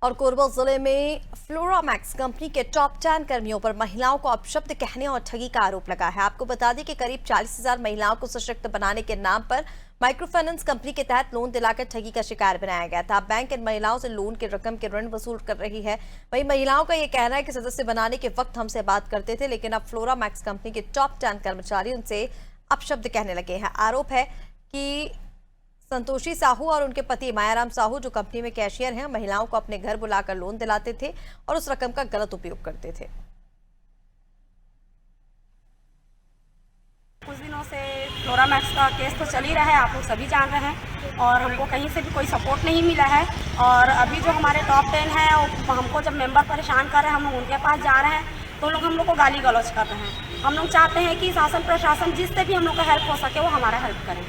और कोरबा जिले में फ्लोरामैक्स कंपनी के टॉप 10 कर्मियों पर महिलाओं को अपशब्द कहने और ठगी का आरोप लगा है। आपको बता दें कि करीब 40,000 महिलाओं को सशक्त बनाने के नाम पर माइक्रो फाइनेंस कंपनी के तहत लोन दिलाकर ठगी का शिकार बनाया गया था। बैंक इन महिलाओं से लोन की रकम के ऋण वसूल कर रही है। वहीं महिलाओं का यह कहना है कि सदस्य बनाने के वक्त हमसे बात करते थे, लेकिन अब फ्लोरामैक्स कंपनी के टॉप 10 कर्मचारी उनसे अपशब्द कहने लगे हैं। आरोप है कि संतोषी साहू और उनके पति मायाराम साहू, जो कंपनी में कैशियर हैं, महिलाओं को अपने घर बुलाकर लोन दिलाते थे और उस रकम का गलत उपयोग करते थे। कुछ दिनों से फ्लोरामैक्स का केस तो चल ही रहा है, आप लोग सभी जान रहे हैं, और हमको कहीं से भी कोई सपोर्ट नहीं मिला है। और अभी जो हमारे टॉप 10 हैं, हमको जब मेंबर परेशान कर रहे हैं, हम लोग उनके पास जा रहे हैं तो हम लोग को गाली गलौज कर रहे हैं। हम लोग चाहते हैं कि शासन प्रशासन जिससे भी हम लोग का हेल्प हो सके वो हमारा हेल्प करें।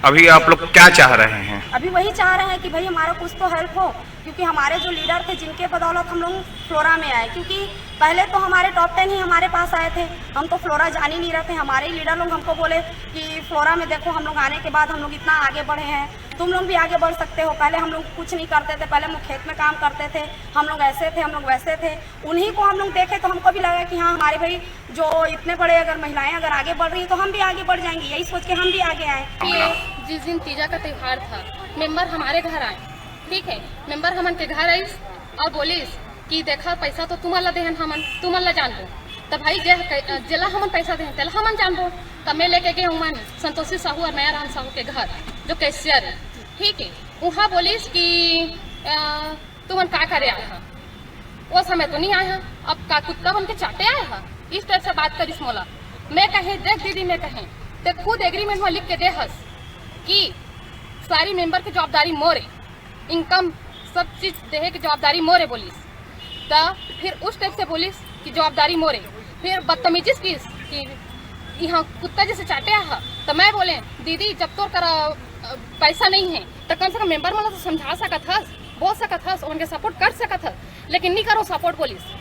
अभी आप लोग क्या चाह रहे हैं? अभी वही चाह रहे हैं कि भाई हमारा कुछ तो हेल्प हो, क्योंकि हमारे जो लीडर थे जिनके बदौलत हम लोग फ्लोरा में आए, क्योंकि पहले तो हमारे टॉप 10 ही हमारे पास आए थे, हम तो फ्लोरा जान ही नहीं रहे थे। हमारे लीडर लोग हमको बोले कि फ्लोरा में देखो, हम लोग आने के बाद हम लोग इतना आगे बढ़े हैं, तुम लोग भी आगे बढ़ सकते हो। पहले हम लोग कुछ नहीं करते थे, पहले हम लोग खेत में काम करते थे, हम लोग ऐसे थे, हम लोग वैसे थे। उन्हीं को हम लोग देखे तो हमको भी लगा कि हाँ, हमारे भाई जो इतने बड़े अगर महिलाएं अगर आगे बढ़ रही है तो हम भी आगे बढ़ जाएंगे। यही सोच के हम भी आगे आए। जिस दिन तीजा का त्योहार था, मेंबर हमारे घर आए, ठीक है, मेंबर हमन के घर आई और बोलिस कि देखा पैसा तो तुम्हारा देहन, हमन तुम्हारा जानबो, तब भाई जेला हमन पैसा देहन तेला हमन जानबो। तब मैं लेके गए हमन संतोषी साहू और मायाराम साहू के घर, जो कैशियर है, ठीक है। वहाँ बोलिस कि तुमन का करे आए हैं, वो समय तो नहीं आए हैं, अब का कुत्ता बन के चाटे आए हैं, इस तरह से बात करिस मोला। मैं कहे देख दीदी, मैं कहे ते खुद एग्रीमेंट में लिख के दे हस कि सारी मेंबर की जवाबदारी मोरे, इनकम सब चीज देहे की जवाबदारी मोरे बोलिस। तो फिर उस टाइप से बोलिस कि जवाबदारी मोरे, फिर बदतमीजी की यहाँ कुत्ता जैसे चाटे है। तो मैं बोले दीदी, जब तो कर पैसा नहीं है तो कम से कम मेंबर वाला तो समझा सकत हस, बोल सकत हस, उनके सपोर्ट कर सकत हस, लेकिन नहीं करो सपोर्ट बोलिस।